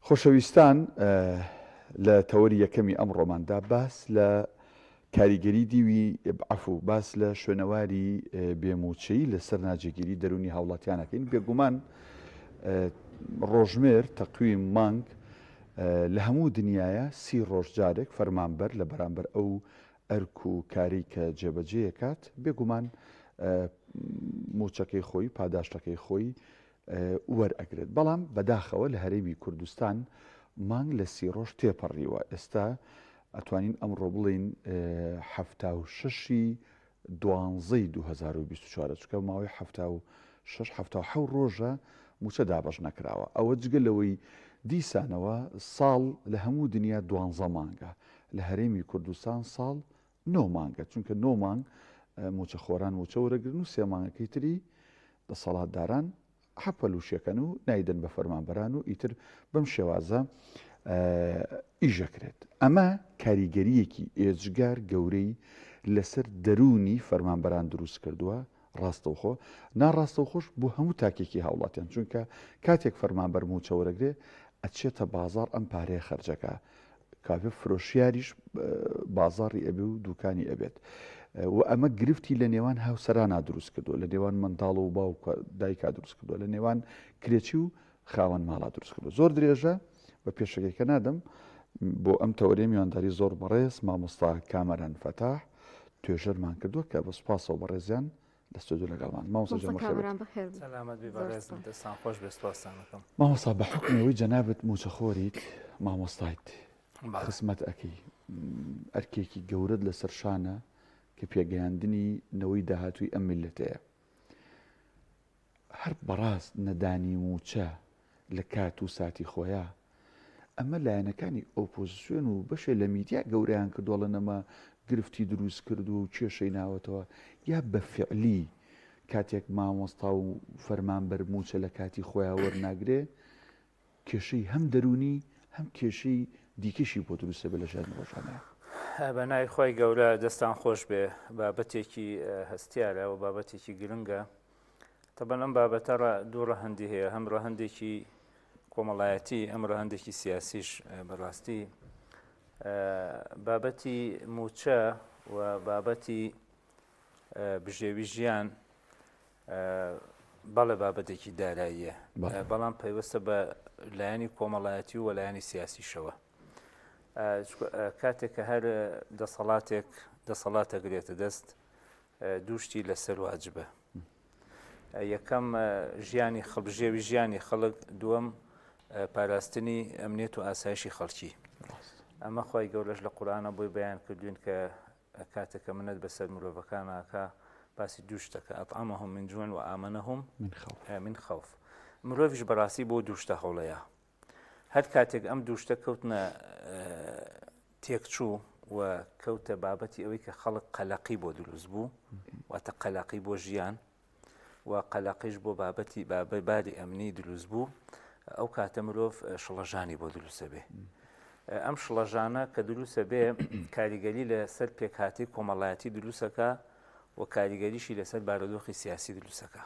خۆشەویستان لە تەوەری یەکەمی ئەمڕۆماندا باس لە کاریگەری دیوی عەفو باس لە شوێنەواری بێموچەیی لەسەر ناجێگیری دەرونی هاوڵاتیانەکەین. بێگومان ڕۆژمێر تەقویم مانگ لە هەموو دنیاە 30 ڕۆژ جارێک فەرمانبەر لە بەرامبەر ئەو ئەرک و کاری کە جێبەجێیەکات بێگومان موچەکەی خۆی پاداشتەکەی خۆی وەرئەگرێت. بەڵام بەداخەوە لە هەرێمی کوردستان مانگ لە 30 ڕۆژ تێپەڕیوە. ئێستا ئەتوانین ئەمڕۆ بڵین 76 دوانزەی 2024 چکە ماوەی 76-77 ڕۆژە موچە دابەش نەکراوە. ئەوە جگە لەوەی دیسانەوە ساڵ لە هەموو دنیا 12 مانگە، لە هەرێمی کوردستان ساڵ 9 مانگە، چونکە 9 مانگ موچە خۆران موچە وەرەگرن و 3 مانگەکەی تری دەسەڵاتداران حەپەلوشەکەن و نایدەن بە فەرمانبەران و ئیتر بەم شێوازە ئیژەکرێت. ئەمە کاریگەریەکی ئێجگار گەورەی لەسەر دەرونی فەرمانبەران دروست کردووە. ڕاستەوخۆ ناڕاستەوخۆش بۆ هەموو تاکێکی هاوڵاتیان، چونکە کاتێک فەرمانبەر موچە وەرەگرێ ئەچێتە بازار ئەم پارەیە خەرجەکە، کافێ فرۆشیاریش بازاڕی ئەبێ و دوکانی ئەبێت. و ئەمە گرفتی لە نێوان هاوسەرانە دروست کردووە، لە نێوان منداڵ و باوک دایکا دروست کردووە، لە نێوان کرێکی و خاوەن ماڵا دروست کردووە. زۆر درێژە بە پێشەکەیکە نادەم بۆ ئەم تەوەریە میوانداری زۆر بەڕێز مامۆستا کامەران فەتاح توێژەرمان کردووە کە بە سوپاسەوە بەڕێزیان لە ستۆدیۆ لەگەڵمان. مامۆستا بە حکمەوەی جەنابەت موچەخۆریت مامۆستایت خزمەت ئەکەی، ئەرکێکی گەورەت لەسەر شانە کە پێگەیاندنی نەوەی داهاتووی ئەم میلەتەیە. هەر بەڕاست نەدانی موچە لە کات و ساتی خۆیە ئەمە لایەنەکانی ئۆپۆزیسیۆن و بەشێ لە میدیا گەورەیان کردووە لە نەما گرفتی دروست کردو و کێشەی ناوەتەوە، یا بە فعلی کاتێک مامۆستا و فەرمانبەر موچە لە کاتی خۆیان وەرناگرێ کێشەی هەم دەرونی هەم کێشەی دیکەشی بۆ دروستە بێ لە ژیانی ڕۆژانەیە. بەنای خۆی گەورە دەستان خۆش بێ، بابەتێکی هەستیارە و بابەتێکی گرنگە. تەبەن ئەم بابەتە دوو ڕەهەندی هەیە، هەم ڕەهەندێکی کۆمەڵایەتی ئەم ڕەهەندێکی سیاسیش بەڕاستی بابەتی موچە و بابەتی بژێوی ژیان بەڵێ بابەتێکی داراییە، بەڵام پەیوەستە بە لایەنی کۆمەڵایەتی و لایەنی سیاسیشەوە. کاتێک کە هەر دەسەڵاتەگرێتە دەست دووشتی لەسەر واجبە. یەکەم ژیانی بژێوی ژیانی خەڵک، دووەم پاراستنی ئەمنیەت و ئاسایشی خەڵکی. ئەمە خۆی گەورەش لە قورئانە بۆی بەیان کردوین کە کاتێکە منەت بەسەر مرۆڤەکان ئاکا باسی دووشتەکە ئەطعەمەهم من جوع و ئامەنەهم من خەوف. مرۆڤیش بەڕاستی بۆ دووشتە هەوڵەیە. هەر کاتێک ئەم دووشتە کەوتنە تێکچوو و کەوتە بابەتی ئەوەی کە خەڵک قەلەقی بۆ دروست بوو، واتە قەلەقی بۆ ژیان و قەلەقیش بۆ بابەتی باری ئەمنی دروست بوو، ئەو کاتە مرۆڤ شڵەژانی بۆ دروستە بێ. ئەم شڵەژانە کە دروستە بێ کاریگەری لەسەر پێکهاتی کۆمەڵایەتی دروستەکە و کاریگەریشی لەسەر بارودۆخی سیاسی دروستەکە.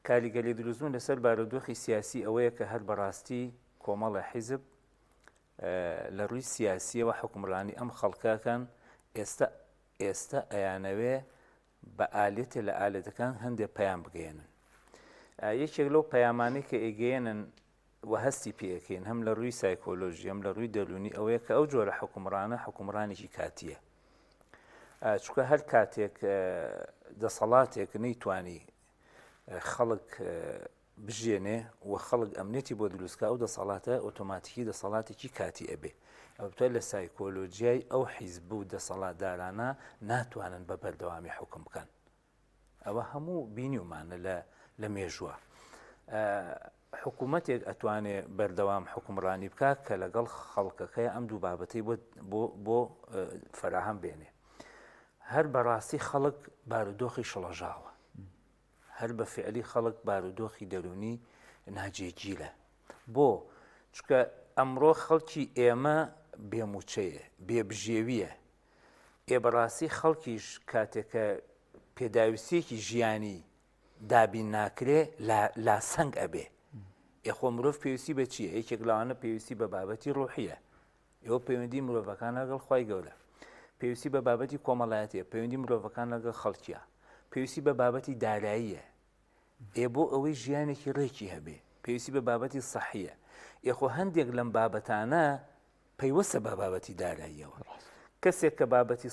کاریگەری دروستبوون لەسەر بارودۆخی سیاسی ئەوەیە کە هەر بەڕاستی کۆمەڵە حیزب لە ڕووی سیاسیەوە حکومڕانی ئەم خەڵکەکان ئێستا ئەیانەوێ بە ئالێتێ لە ئالێتەکان هەندێک پەیام بگەێنن. یەکێک لەو پەیامانەی کە ئێگەێنن و هەستی پێەکەین هەم لە ڕووی سایکۆلۆژی ئەم لە ڕووی دەرونی ئەوەیە کە ئەو جۆرە حکومڕانە حکومڕانێکی کاتیە. چونکە هەر کاتێک دەسەڵاتێک نەیتوانی خەڵک بژێنێ و خەڵک ئەمنێتی بۆ دروستکە ئەو دەسەڵاتە ئۆتۆماتیکی دەسەڵاتێکی کاتی ئەبێ. ئەوتە لە سایکۆلۆجیای ئەو حیزب و دەسەڵاتدارانە ناتوانن بە بەردەوامی حکم بکەن. ئەوە هەموو بینیومانە لە مێژووە. حکوومەتێک ئەتوانێت بەردەوام حکومڕانی بکات کە لەگەڵ خەڵکەکەی ئەم دوو بابەتەی بۆ فەراهەم بێنێ. هەر بەڕاستی خەڵک بارودۆخی شڵەژاوە، هەر بە فعلی خەڵک بارودۆخی دەرونی ناجێگیرە. بۆ چونکە ئەمڕۆ خەڵکی ئێمە بێموچەیە، بێبژێویە. بەڕاستی خەڵکیش کاتێکە پێداویستێکی ژیانی دابین ناکرێ لاسەنگ ئەبێ. یخۆ مرۆڤ پێویستی بە چییە؟ یەکێک لەوانە پێویستی بە بابەتی ڕوحیە، ئێوە پەیوەندی مرۆڤەکان لەگەڵ خوای گەورە، پێویستی بە بابەتی کۆمەڵایەتیە، پەیوەندی مرۆڤەکان لەگەڵ خەڵکیە، پێویستی بە بابەتی داراییە، بۆ ئەوەی ژیانێکی ڕێکی هەبێ، پێویستی بە بابەتی سەحیە. یەخۆ هەندێک لەم بابەتانە پەیوەستە بە بابەتی داراییەوە. کەسێک کە بابەتی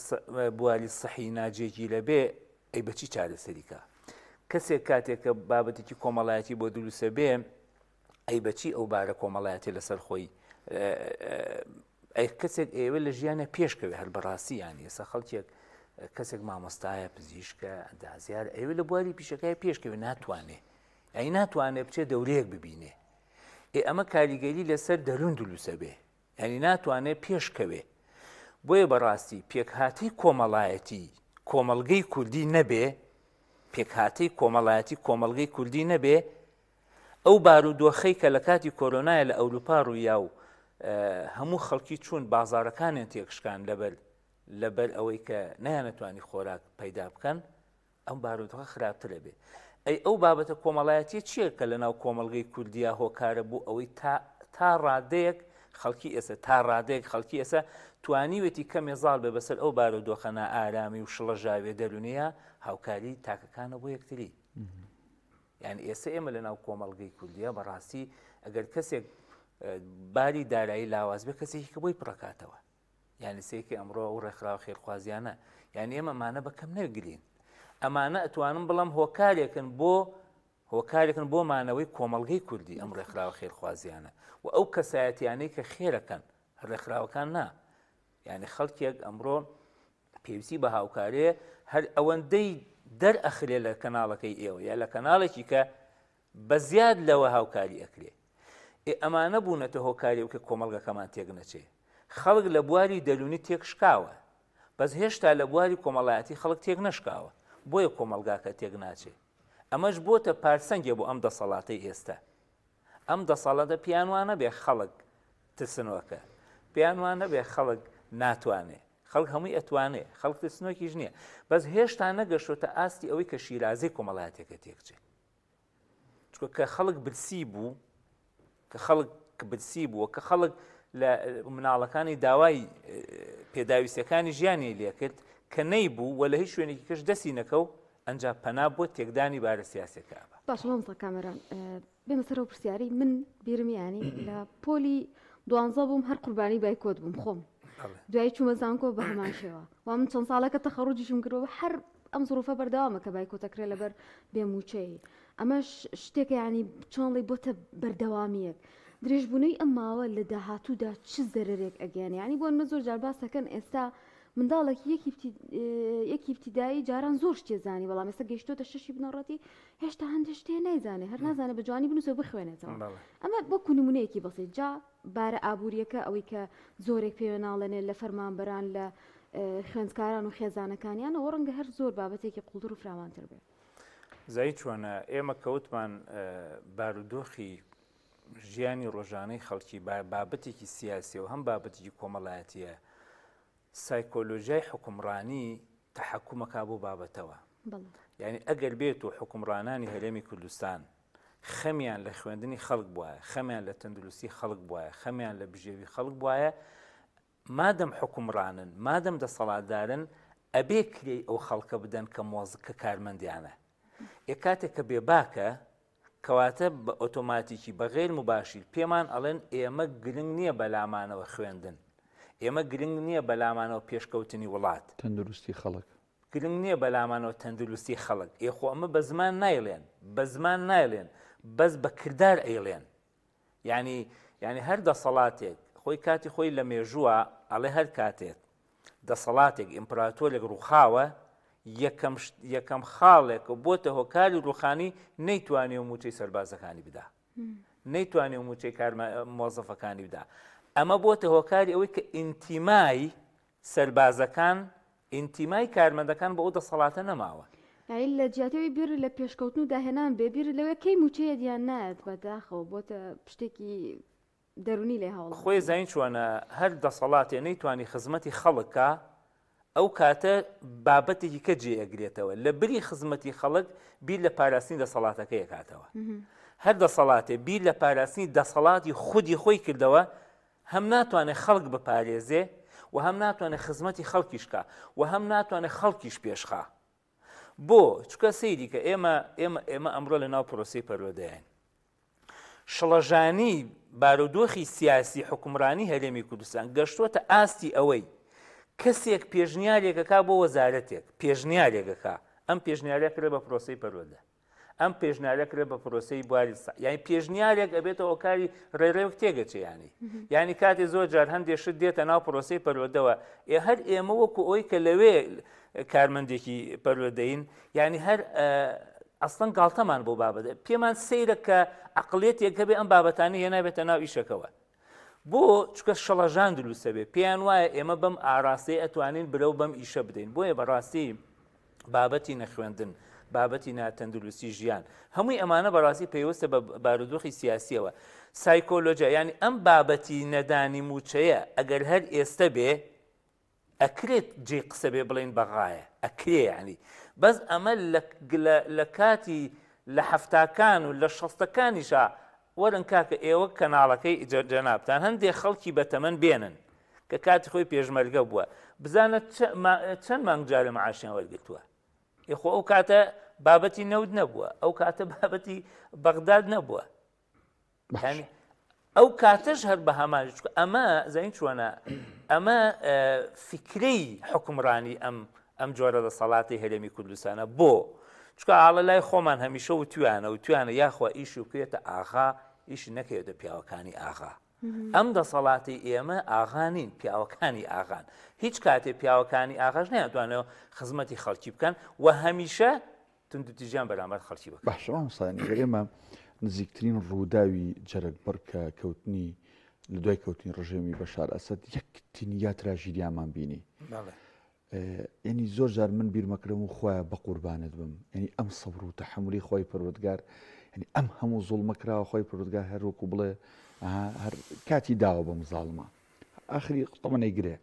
بواری سەحی ناجێکی لەبێ ئەی بەچی چارەسەریکە؟ کەسێک کاتێک کە بابەتێکی کۆمەڵایەتی بۆ دروستە بێ ئەی بەچی ئەو بارە کۆمەڵایەتی لەسەر خۆی ئەی کەسێک ئێوە لە ژیانە پێشکەوێ هەر بەڕاستی یانی ئێستا خەڵکێک کەسێک مامۆستایە پزیشکە ئەندازیار ئەوێ لە بواری پیشەکەی پێشکەوێ ناتوانێ ئەی ناتوانێت بچێت دەورەیەک ببینێ ئەمە کاریگەری لەسەر دەروون دروستە بێ ینی ناتوانێت پێشکەوێ. بۆیە بەڕاستی پێکهاتەی کۆمەڵایەتی کۆمەڵگەی کوردی نەبێ پێکهاتەی کۆمەڵایەتی کۆمەڵگەی کوردی نەبێ ئەو بارودۆخەی کە لە کاتی کۆرۆنایە لە ئەوروپا ڕوویا و هەموو خەڵکی چوون بازارەکانیان تێکشکان لەبەر ئەوەی کە نەیانەتوانی خۆراک پەیدا بکەن ئەم بارودۆخە خراپترە بێ. ئەو بابەتە کۆمەڵایەتی چییە کە لەناو کۆمەڵگەی کوردیا هۆکارە بوو ئەوەی تا ڕادەیەک خەڵکی ئێستا تا ڕادەیەک خەڵکی ئێستا توانیوێتی کەمێ زاڵ بێ بەسەر ئەو بارودۆخە نائارامی و شڵە ژاوێ دەرونەیە هاوکاری تاکەکانە بۆ یەکتری. یعنی ئێستا ئێمە لەناو کۆمەڵگەی کوردیا بەڕاستی ئەگەر کەسێک باری دارایی لاواز بێ کەسێکی کە بۆی پڕکاتەوە یعنی سێکی ئەمڕۆ و ڕێکخراوە خێرخوازیانە یعنی ئێمەمانە بەکەم نەگرین ئەمانە ئەتوانم بڵم هۆکارێکن بۆ مانەوەی کۆمەڵگەی کوردی ئەم ڕێکخراوە خێرخوازیانە و ئەو کەسایەتیانەی کە خێرەکەن ڕێکخراوەکان نا یعنی خەڵکێک ئەمڕۆ پێویستی بە هاوکارەیە هەر ئەوەندەی دەرئەخرێ لە کەناڵەکەی ئێوە یا لە کەناڵێکی کە بە زیاد لەوە هاوکاری ئەکرێ ئەمانە بوونەتە هۆکاری و کە کۆمەڵگەکەمان تێک نەچێ خەڵک لە بواری دەرونی تێکشکاوە بەس هێشتا لە بواری کۆمەڵایەتی خەڵک تێک نەشکاوە بۆیە کۆمەڵگاکە تێک ناچێ ئەمەش بۆتە پارسەنگێ بۆ ئەم دەسەڵاتەی ئێستا ئەم دەسەڵاتە پیانوانە بێ خەڵک ترسنۆکە پیانوانە بێ خەڵک ناتوانێ خەڵک هەمووی ئەتوانێ خەڵک ترسنۆکیش نییە بەس هێشتا نەگەشتۆتە ئاستی ئەوەی کە شیرازەی کۆمەڵایەتێکە تێکچێت چکە کە خەڵک برسی بوو کە خەڵک لە مناڵەکانی داوای پێداویستەکانی ژیانی لێکرد کە نەیبوو و لە هیچ شوێنێکی کەش دەستی نەکە و ئەنجا پەنا بۆ تێکدانی بارە سیاسەکە بە باش مامۆستا کامەران بێمە سەرەوە پرسیاری من بیرمیانی لە پۆلی 12 بووم هەر قوربانی بایکۆت بووم خۆم دوایی چوومە زانکۆ بە هەمان شێوە و من چەند ساڵەکە تەخەڕوجیشم کردەوە هەر ئەم زۆرفە بەردەوامە کە بایکۆتەکرێ لەبەر بێموچەی ئەمەش شتێکە ینی چۆنڵی بۆتە بەردەوامیەک درێژبوونەی ئەم ماوە لە داهاتوودا چ زەرێک ئەگەیان ینی بۆ من زۆر جار باس دەکەن ئێستا منداڵێکی یەکی ابتیدایی جاران زۆر شتێزانی بەڵام ئێستا گەیشتۆتە شەشی بنەڕەتی هێشتا هەندێک شتێ نایزانێ هەر نازانێت بە جوانی بنووسە بخوێنێتەوە ئەمە بۆ نمونەیەکی بەسیط جا بارە ئابوووریەکە ئەوەی کە زۆرێک پێوە ناڵێنێت لە فەرمانبەران لە خوێندکاران و خێزانەکانیانەوە ڕەنگە هەر زۆر بابەتێکی قوڵدر و فراوانتر بێت زای چۆنە ئێمە کەوتمان بارودۆخی ژیانی ڕۆژانەی خەڵکی بابەتێکی سیاسی و هەم بابەتێکی کۆمەڵایەتیە سایکۆلۆژیای حکومڕانی تەحەکومەکە بۆ بابەتەوە یعنی ئەگەر بێت و حکومڕانانی هەرێمی کوردستان خەمیان لە خوێندنی خەڵک بواە خەمیان لە تەندروستی خەڵک بواە خەمیان لە بژێوی خەڵک بواە مادەم حکومڕانن مادەم دەسەڵاتدارن ئەبێ کرێی ئەو خەڵکە بدەن کە مۆزکە کارمەندیانە کاتێک کە بێباکە کەواتە بە ئۆتۆماتیکی بەغێر مباشیر پێمان ئەڵێن ئێمە گرنگ نییە بەلامانەوە خوێندن ئێمە گرنگ نییە بەلامانەوە پێشکەوتنی وڵات تەندروستی خەڵک گرنگ نییە بەلامانەوە تەندروستی خەڵک ئێخۆ ئەمە بە زمان نایڵێن بە زمان نایڵێن بەس بە کردار ئەیڵێن ینی هەر دەسەڵاتێک خۆی کاتی خۆی لە مێژووە ئەڵێ هەر کاتێک دەسەڵاتێک ئیمپراتۆرێک ڕووخاوە یەکەم خاڵێک و بۆتە هۆکاری ڕوخانی نەیتوانێ و موچەی سەربازەکانی بدا نەیتوانێ و موچەی مۆزەفەکانی بدا ئەمە بۆتە هۆکاری ئەوەی کە ئینتیمای سەربازەکان ئینتیمای کارمەندەکان بە ئەو دەسەڵاتە نەماوە لە جیاتەوەی بیر لە پێشکەوتن و داهێنان بێ بیر لەوەی کەی موچەیە دیان نایەت بەداخەوە بۆتە پشتێکی دەرونی لێ هاوڵ خۆی زین چۆنە هەر دەسەڵاتێ نەیتوانی خزمەتی خەڵکە ئەو کاتە بابەتێکی کە جێ ئەگرێتەوە لە بری خزمەتی خەڵک بیر لە پاراستنی دەسەڵاتەکەی کاتەوە هەر دەسەڵاتێ بیر لە پاراستنی دەسەڵاتی خودی خۆی کردەوە هەم ناتوانێت خەڵک بپارێزێ و هەم ناتوانێت خزمەتی خەڵکیشکە و هەم ناتوانێت خەڵکیش پێشخا. بۆ چکە سەیری کە ئێمە ئەمڕۆ لە ناو پرۆسی پەروەردەیان شڵەژانی بارودۆخی سیاسی حکومڕانی هەرێمی کوردستان گەشتووەتە ئاستی ئەوەی کەسێک پێشنیارێکەکە بۆ وەزارەتێک پێشنیارێکەکە ئەم پێشنیارێک کرێ بە پرۆسی پەروەردە ئەم پێشنیارێک کرێ بە پرۆسی بواری یعنی پێشنیارێک ئەبێتەوە کاری ڕێڕێوەک تێگەچێ ینی کاتێ زۆر جار هەندێک شت دێتە ناو پرۆسی پەروەردەوە هەر ئێمە وەکو ئەوی کە لەوێ کارمەندێکی پەروەردەین ینی هەر ئەسڵەن گاڵتەمان بۆ بابەتە پێمان سەیرە کە عەقڵێتێک هەبێ ئەم بابەتانە هێنابێتە ناو ئیشەکەوە بۆ چکە شەڵەژان دروستە بێ پێیان وایە ئێمە بەم ئاراستەی ئەتوانین برەو بەم ئیشە بدەین بۆیە بەڕاستی بابەتی نەخوێندن بابەتی ناتەندروستی ژیان هەمووی ئەمانە بەڕاستی پێوەستە بە بارودۆخی سیاسیەوە سایکۆلۆجیا ینی ئەم بابەتی نەدانی موچەیە ئەگەر هەر ئێستا بێ ئەکرێت جێ قسە بێ بڵین بەغایە ئەکرێ ینی بەس ئەمە لە کاتی لە هەفتاکان و لە شەستەکانیشا وەرن کاکە ئێوە کەناڵەکەی جەنابتان هەندێک خەڵکی بەتەمەن بێنن کە کاتی خۆی پێشمەرگە بووە بزانە چەند مانگ جارە مەعاشیان وەرگرتووە یخۆ ئەو کاتە بابەتی نەود نەبووە ئەو کاتە بابەتی بەغداد نەبووە ینی ئەو کاتەش هەر بە هەمانش ئەمە زەین چۆنە ئەمە فکرەی حکومڕانی ئەم جۆرە دەسەڵاتی هەرێمی کوردستانە بۆ چکە ئاڵە لای خۆمان هەمیشە وتوانە یاخوا ئیش و بکرێتە ئاغا ئیش نەکەوێتە پیاوەکانی ئاغا ئەم دەسەڵاتی ئێمە ئاغانین پیاوەکانی ئاغان هیچ کاتێ پیاوەکانی ئاغاش نەیانتوانەوە خزمەتی خەڵکی بکەن و هەمیشە توندوتیژیان بەرامبەر خەڵکی بکەن. باشە مامۆستانی ئێمە نزیکترین ڕووداوی جەرگبەر کە کەوتنی لە دوای کەوتنی ڕژێمی بەشار ئەسەد یەک تینیا تراژیدیامان بینی ینی زۆر جار من بیرمەکرم و خۆیان بە قوربانت بم ینی ئەم سەبر و تەحەمولی خۆی پەروەردگار ینی ئەم هەموو زوڵمەکراوە خۆی پەروەردگار هەروەکو بڵێ هەر کاتی داوە بەم زاڵمە ئاخری قڵمە نەیگرێ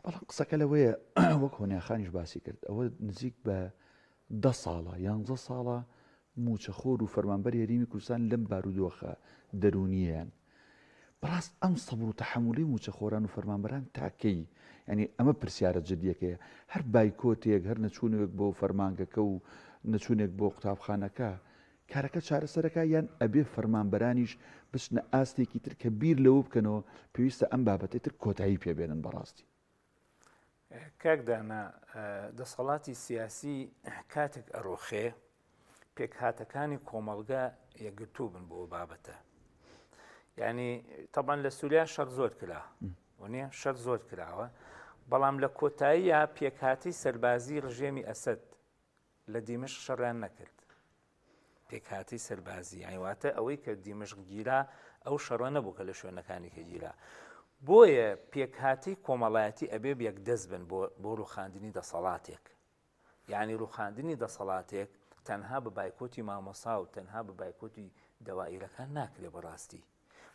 بەڵام قسەکە لەوەیە وەک هۆنیاخانیش باسی کرد ئەوە نزیک بە 10 ساڵە 11 ساڵە موچەخۆر و فەرمانبەری هەرێمی کوردستان لەم بارودۆخە دەرونیەیان بەڕاست ئەم سەبر و تەحەمولی موچەخۆران و فەرمانبەران تاکەی ینی ئەمە پرسیارە جدیەکەیە هەر بایکۆتێک هەر نەچوونێک بۆ فەرمانگەکە و نەچوونێک بۆ قوتابخانەکە کارەکە چارەسەرەکە یان ئەبێ فەرمانبەرانیش بچنە ئاستێکی تر کە بیر لەوە بکەنەوە پێویستە ئەم بابەتێت تر کۆتایی پێبێنن بەڕاستی. کاکدانا دەسەڵاتی سیاسی کاتێک ئەڕۆخێ پێکهاتەکانی کۆمەڵگە یەکگرتوو بن بۆ بابەتە ینی تەبەن لە سووریا شەڕ زۆر کرا وانە شەڕ زۆر کراوە بەڵام لە کۆتاییە پێکهاتی سەربازی ڕژێمی ئەسەد لە دیمشق شەڕیان نەکرد پێکهاتی سەربازی یانیواتە ئەوەی کە دیمشق گیرا ئەو شەڕە نەبوو کە لە شوێنەکانی کە گیرا بۆیە پێکهاتی کۆمەڵایەتی ئەبێ یەک دەست بن بۆ ڕوخاندنی دەسەڵاتێک یعنی ڕوخاندنی دەسەڵاتێک تەنها بە بایکۆتی مامۆسا و تەنها بە بایکۆتی دەوائیرەکان ناکرێ بەڕاستی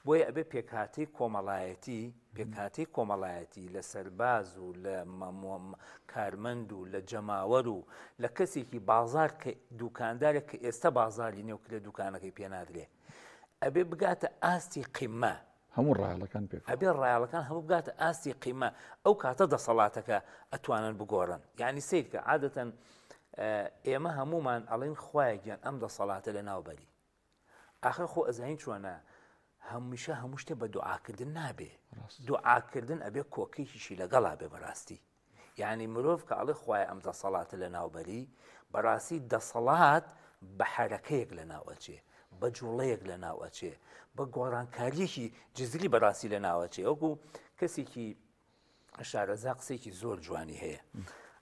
بۆیە ئەبێ پێکهاتی کۆمەڵایەتی لە سەرباز و لە کارمەند و لە جەماوەر و لە کەسێکی بازار کە دوکاندارێک کە ئێستا بازاری نێو کرێ دوکانەکەی پێنادرێ ئەبێ بگاتە ئاستی قیمە هەموو ڕایەڵەکان پێ ئەبێ ڕایەڵەکان هەموو بگاتە ئاستی قیمە ئەو کاتە دەسەڵاتەکە ئەتوانن بگۆڕن یعنی سیرکە عادەتەن ئێمە هەمومان ئەڵین خوایە گیان ئەم دەسەڵاتە لە ناوبەری ئاخر خۆ ئەزاین چۆنە هەمیشە هەموو شتێ بە دوعاکردن نابێ دوعاکردن ئەبێ کۆکەیشی لەگەڵا بێ بەڕاستی یعنی مرۆڤ کە ئەڵێ خوایە ئەم دەسەڵاتە لە ناوبەری بەڕاستی دەسەڵات بە حەرەکەیەک لە ناوەچێ بە جوڵەیەک لە ناوەچێ بە گۆڕانکاریەکی جزلی بەڕاستی لە ناوەچێ وەکو کەسێکی شارەزا قسێکی زۆر جوانی هەیە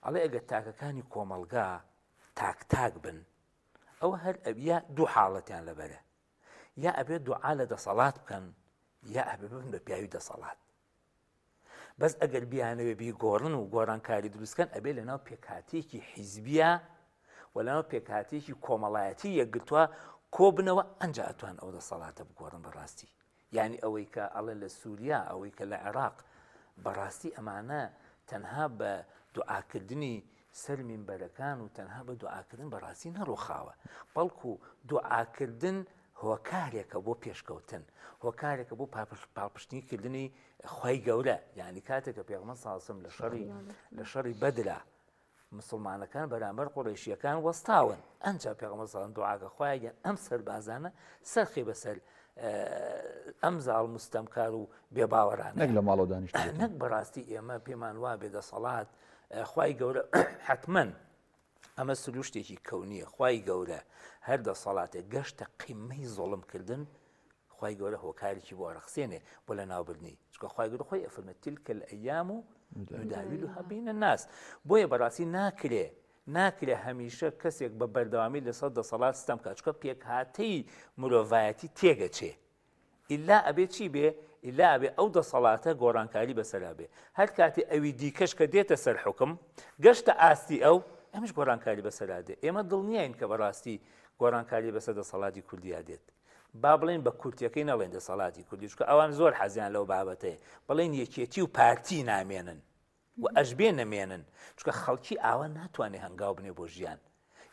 ئەڵێ ئەگەر تاکەکانی کۆمەلگا تاک بن ئەوە هەر ئەبیا دوو حاڵەتیان لەبەرە یا ئەبێت دوعا لە دەسەڵات بکەن یا ئەبێ ببن بە پیاوی دەسەڵات بەس ئەگەر بیانەوێ بیگۆڕن و گۆڕانکاری دروستکەن ئەبێ لەناو پێکهاتێکی حیزبیە و لەناو پێکهاتێکی کۆمەڵایەتی یەکگرتووە کۆبنەوە ئەنجا ئەتوان ئەو دەسەڵاتە بگۆڕن بەڕاستی یعنی ئەوەی کە ئەڵێ لە سووریا ئەوەی کە لە عێراق بەڕاستی ئەمانە تەنها بە دوعاکردنی سەر مینبەرەکان و تەنها بە دوعاکردن بەڕاستی نەڕۆخاوە بەڵکو دوعاکردن هۆکارێکە بۆ پێشکەوتن، هۆکارێکە بۆ پاڵپشتنیکردنی خی گەورە، یعنی کاتێکە پێغمبەر ساسم لە شەڕی بەدرا مسلمانەکان بەرامبەر قوڕیشیەکان وەستاون، ئەنجا پێغمبەر ساسم دوعاکە خوایان ئەم سەربازانە سەرخی بەسەر ئەم زاڵ مستەمکار و بێباوەرانە نەک لە ماڵەوە دانیشت نەک بەڕاستی ئێمە پێمان وا بێدەسەڵات خوای گەورە حتمما ئەمە سروشتێکی کەونیە، خوای گەورە هەر دەسەڵاتێک گەشتە قیمەی زۆڵمکردن خوای گەورە هۆکارێکی بۆ ڕەخسێنێ بۆ لە ناوبردنی، چکە خوای گەورە خۆی ئەفەرمێت تیلکە الئەیام نداولها بین الناس. بۆیە بەڕاستی ناکرێ هەمیشە کەسێک بە بەردەوامی لەسەر دەسەڵات ستەم بکات، چکە پێکهاتەی مرۆڤایەتی تێگەچێ، ئیلا ئەبێ چی بێ؟ ئیلا ئەبێ ئەو دەسەڵاتە گۆڕانکاری بەسەرا بێ. هەر کاتی ئەوی دیکەش کە دێتە سەر حکم گەشتە ئاستی ئەو ئەمش گۆڕانکاری بەسەرا دێ. ئێمە دڵنیاین کە بەڕاستی گۆڕانکاری بەسەر دەسەڵاتی کوردیا دێت. با بڵێن بە کورتیەکەی نەڵێن دەسەڵاتی کوردی، چکە ئەوان زۆر حەزیان لەو بابەتەیە، بڵێن یەکێتی و پارتی نامێنن و ئەشبێ نەمێنن، چکە خەڵکی ئاوا ناتوانێت هەنگاو بنێ بۆ ژیان.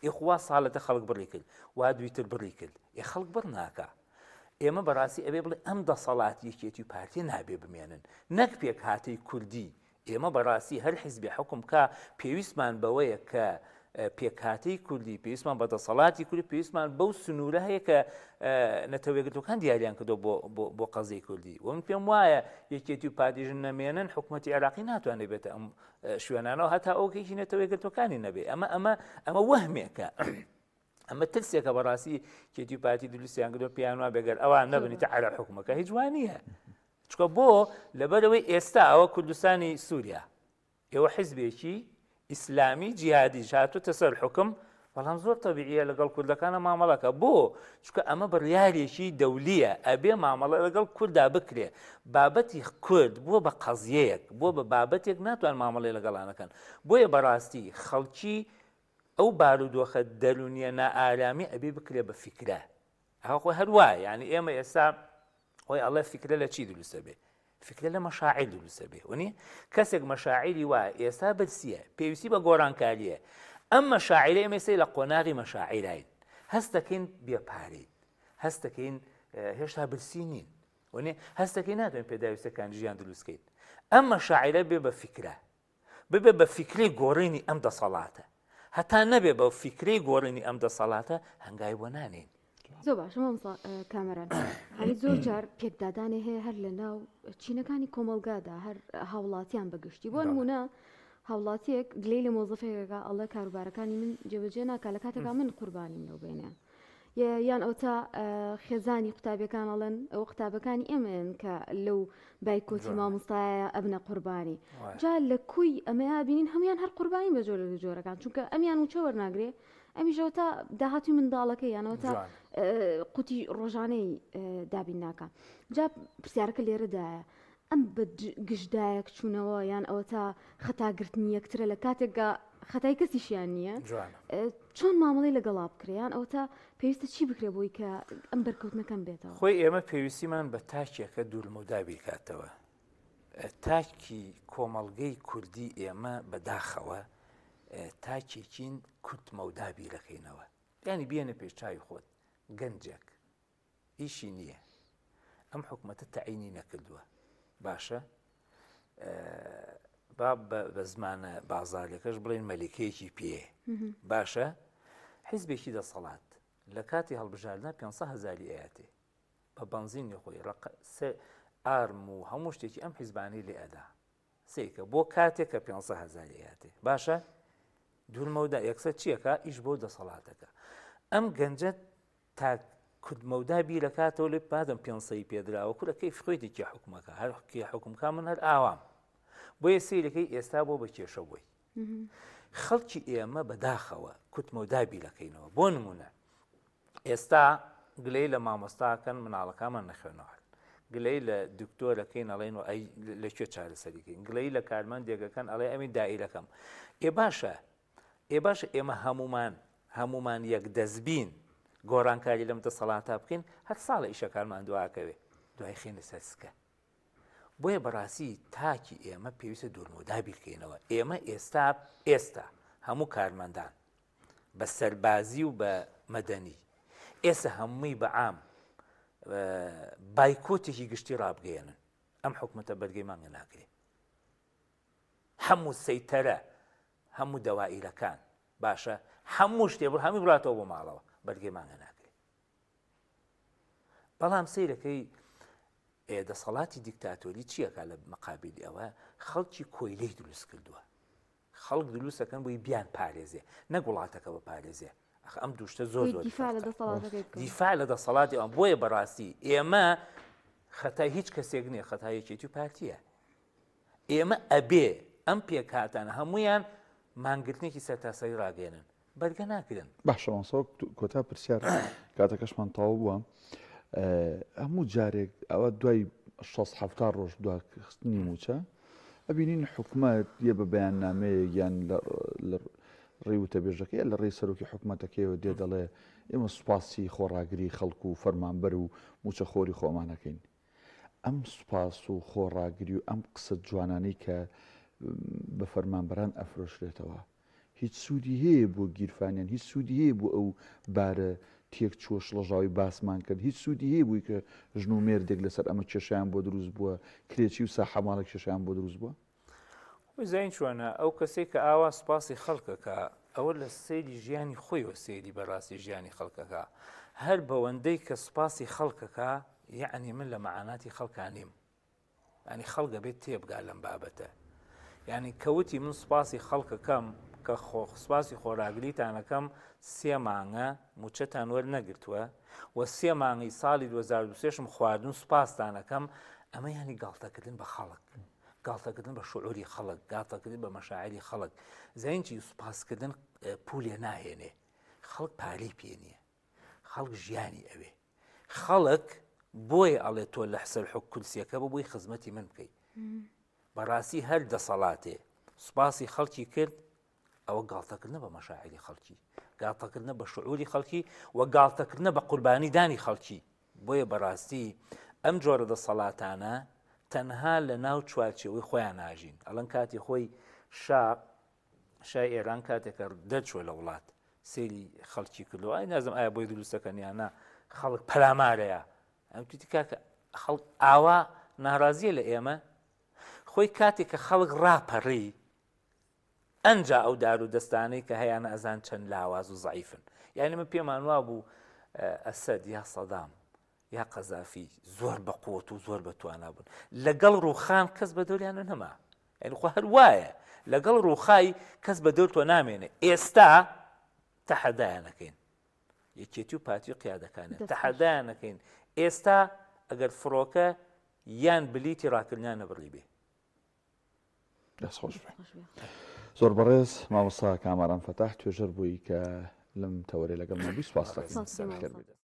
ئێخوا ساڵەتە خەڵک بڕی کرد، وا دویتر بڕی کرد، خەڵک بڕ ناکە. ئێمە بەڕاستی ئەبێ بڵێ ئەم دەسەڵات یەکێتی و پارتی نابێ بمێنن، نەک پێک هاتەی کوردی. ئێمە بەڕاستی هەر حیزبی حکم کا پێویستمان بەوەیە کە پێکهاتەی کوردی، پێویستمان بە دەسەڵاتی کوردی، پێویستمان بەو سنوورە هەیە کە نەتەوەیەکگرتوەکان دیاریان کردو بۆ قەزەی کوردی. و من پێم وایە یەکێتی و پارتیژن نەمێنن حکومەتی عێراقی ناتوانێت بێتە ئەم شوێنانەوە، هەتا ئەوکێکی نەتەوەیەکگرتوەکانی نەبێ. ئەمە وەهمێکە، ئەمە ترسێکە بەڕاستی کێتی و پارتی دروستیان کردو پیان وا بێگەر ئەوان نەبنیتە عێراق حکومەکە هیچ وانە، چکە بۆ لەبەرەوەی ئێستا ئەوە کوردستانی سووریا ئێوە حیزبێکی ئیسلامی جیهادی هاتووتە سەر حکم، بەڵام زۆر تەبیعیە لەگەڵ کوردەکانە مامەڵەکە. بۆ چکە ئەمە بڕیارێکی دەولیە، ئەبێ مامەڵە لەگەڵ کووردا بکرێ. بابەتی کورد بۆ بە قەزیەیەک، بۆ بە بابەتێک ناتوان مامەڵی لەگەڵانەکەن. بۆیە بەڕاستی خەڵکی ئەو بارودۆخە دەرونیە نائارامی ئەبێ بکرێ بە فیکرە. ئەوە هەروایە، یعنی ئێمە ئێستا خۆی ئەڵێ فیکرە لە چی دروستە بێ؟ فکرە لە مەشاعیر دروستە بێ. وەنی کەسێک مەشاعیری وایە ئێستا بەرسیە پێویستی بە گۆڕانکاریە. ئەم مەشاعیرە ئێمە ئێستا لە قۆناغی مەشاعیرین، هەست دەکەین بێپارێت، هەست دەکەین هێشتا برسی نین، وەنی هەست دەکەین ناتوانین پێداویستەکان ژیان دروستکەین. ئەم مەشاعیرە بێ بە فیکرە، ببێ بە فیکری گۆڕینی ئەم دەسەڵاتە، هەتا نەبێ بە فیکری گۆڕینی ئەم دەسەڵاتە هەنگای بۆ نانین. زۆر باش کامەران، هەنی زۆر جار پێکدادانێ هەیە هەر لە ناو چینەکانی کۆمەلگادا، هەر هاوڵاتیان بەگشتی. بۆ نمونە هاوڵاتیەک گلەی لە مۆزەفەیەکە ئەڵێ کاروبارەکانی من جێبەجێ ناکات لە کاتێکا من قوربانیم لەو بینیان، یان ئەو تا خێزانی قوتابیەکان ئەڵێن ئەو قوتابەکانی ئێمەن کە لەو بایکۆتی مامۆستایە ئەبنە قوربانی. جا لە کوی ئەمەیا بینین هەمویان هەر قوربانی بە جۆرە لە جۆرەکان، چونکە ئەمیان وچە وەرناگرێ، ئەمیژەوە تا داهاتوی منداڵەکە یانەوە تا قوتی ڕۆژانەی دابین ناکە. جا پرسیارەکە لێرەدایە ئەم بە گشتدایەک چوونەوە یان ئەوە تا خەتاگرتنی یەکترە لە کاتێکگا خەتای کەسیشیان نییە، چۆن مامەڵی لەگەڵا بکریان ئەو تا پێویستە چی بکرێ بۆی کە ئەم بەرکەوتنەکەم بێتەوە؟ خۆی ئێمە پێویستیمان بە تاکێکە دوورمەودابی کاتەوە. تاکی کۆمەڵگەی کوردی ئێمە بەداخەوە تاکێکین کورتمەودابی دەکەینەوە، یعنی بێنە پێش چاوی خۆت گەنجێک ئیشی نییە، ئەم حکومەتە تەعینی نەکردووە، باشە با بە زمانە بازاریەکەش بڵێن مەلیکەیەکی پێ، باشە حیزبێکی دەسەڵات لە کاتی هەڵبژاردنا 500,000 ئەیاتێ بە بەنزینی خۆی ئارم و هەموو شتێکی ئەم حیزبانەی لێ ئەدا سێکە بۆ کاتێک کە 500,000 ئەیاتێ، باشە دوورمەودا یەکسەر چیەکە ئیش بۆ دەسەڵاتەکە. ئەم گەنجە تا کورتمەودا بیر لەکاتەوە لێ بادەم 500 پێدراوە کورە کەیف خۆیتێکی حکومەکە هەرکی حکومکە من هەر ئاوام بۆیە سیرەکەی ئێستا بۆ بە کێشە بووی. خەڵکی ئێمە بەداخەوە کورتمەودا بیرەکەینەوە. بۆ نمونە ئێستا گلەی لە مامۆستاکەن مناڵەکانمان نەخوێنەوە، گلەی لە دکتۆرەکەین ئەڵێن و ئەی لەکوێ چارەسەریکەین، گلەی لە کارمەندێکەکەن ئەڵێ ئەمی دائیرەکەم. باشە ئێمە هەمومان یەک دەستبین گۆڕانکاری لەم دەسەڵاتە بکەین، هەر ساڵە ئیشەکانمان دواکەوێ دوای خێنە سەرسکە. بۆیە بەڕاستی تاکی ئێمە پێویستە دوورمەودابی بکەینەوە. ئێمە ئێستا هەموو کارمەندان بە سەربازی و بە مەدەنی ئێستا هەمووی بەعام بایکۆتێکی گشتی ڕابگەێنن ئەم حکومەتە بەرگەیمانگە ناکرێت هەموو سەیتەرە هەموو دەوائیرەکان باشە هەموو شتێبوو هەمی بڵاتەوە بۆ ماڵەوە بەرگەیمانگە ناکرێت بەڵام سەیرەکەی دەسەڵاتی دیکتاتۆری چیەکە لە مەقابلی ئەوە خەڵکی کۆیلەی دروست کردووە خەڵک دروستەکەن بۆی بیان پارێزێ نەک وڵاتەکە بە پارێزێ ئەم دووشتە زۆر دیفاع لە دەسەڵاتی ئەوان بۆیە بەڕاستی ئێمە خەتای هیچ کەسێک نییە خەتایەکێتی و پارتیە ئێمە ئەبێ ئەم پێکاتانە هەمویان مانگرتنێکی سەرتاسەری ڕاگەێنن بەرگە ناکردن باشەوەسەوە کۆتا پرسیار کاتەکەشمان تەواو بووە هەموو جارێک ئەوە دوای 6 ڕۆژ دواخستنی موچە ئەبینین حکوومەت یە بە بەیاننامەیە یان لە ڕێوتە بێژەکەی لە ڕێی سەرۆکی حکوومەتەکەیەوە دێ دەڵێ ئێمە سوپاسی خۆڕاگری خەڵکو و فەرمانبەر و موچە خۆری خۆمانەکەین ئەم سوپاس و خۆڕاگری و ئەم قسە جوانانەی کە بە فەرمانبەران ئەفرۆشرێتەوە هیچ سوودی هەیە بۆ گیرفانیان هیچ سوودی هەیە بۆ ئەو بارە تێک چۆش لەژاوی باسمان کرد هیچ سوودی هەیە بووی کە ژن و مێردێک لەسەر ئەمە کێشیان بۆ دروست بووە کرێکی و ساحەماڵێک کێشیان بۆ دروست بووە زین چۆنە ئەو کەسێک کە ئاوا سوپاسی خەڵکەکە ئەوە لە سەیری ژیانی خۆیەوە سەیری بەڕاستی ژیانی خەڵکەکە هەر بەوەندەی کە سوپاسی خەڵکەکە یعنی من لە مەعاناتی خەڵکان نیم ینی خەڵکە بێت تێبگا لەم بابەتە ینی کەوتی من سوپاسی خەڵکەکەم کە سوپاسی خۆراگریتانەکەم 3 مانگە موچەتان وەرنەگرتووە و 3 مانگی ساڵی 2023 خواردن سوپاسدانەکەم ئەمە ینی گاڵتەکردن بە خەڵک گاڵتەکردن بە شعوری خەڵک گاڵتەکردن بە مەشاعری خەڵک زەینی سوپاسکردن پولێ ناهێنێ خەڵک پارەی پێ نییە خەڵک ژیانی ئەوێ خەڵک بۆیە ئەڵێ تۆ لە حسەر حکوکلسیەکە بە بۆی خزمەتی من بکەیت بەڕاستی هەر دەسەڵاتێ سوپاسی خەڵکی کرد ئەوە گاڵتەکردنە بە مەشاعری خەڵکی گاڵتەکردنە بە شعوری خەڵکی و گاڵتەکردنە بە قوربانی دانی خەڵکی بۆیە بەڕاستی ئەم جۆرە دەسەڵاتانە تەنها لە ناو چوارچێوەی خۆیان ناژین ئەڵەن کاتی خۆی شای ئێران کاتێکە دەرچووە لە وڵات سێری خەڵکی کردو ئای نازم ئایا بۆی دروستەکەن یانە خەڵک پەلامارەیە ئەم توتی کاکە خەڵک ئاوا ناڕازیە لە ئێمە خۆی کاتێک کە خەڵک ڕاپەڕی ئەنجا ئەو دار و دەستانەی کە هەیەە ئەزان چەند لاواز و زعیفن یعنی من پێمان وا بوو ئەسەد یا سەدام یا قەزافی زۆر بە قووت و زۆر بەتوانە بوون لەگەڵ ڕووخان کەس بە دەوریانە نەما یعنی خۆ هەر وایە لەگەڵ ڕووخای کەس بە دەور تۆ نامێنێ ئێستا تەحەدایانەکەین یەکێتی و پارتی و قیادەکانە تەحەدایانەکەین ئێستا ئەگەر فڕۆکە یان بلیتی ڕاکردنیان نەبڕی بێ دەستخۆش بێ زۆر بەڕێز مامۆستا کاماران فەتاح توێژەر بووی کە لەم تەوەرێ لەگەڵ مەبووی سوپاس دەکەم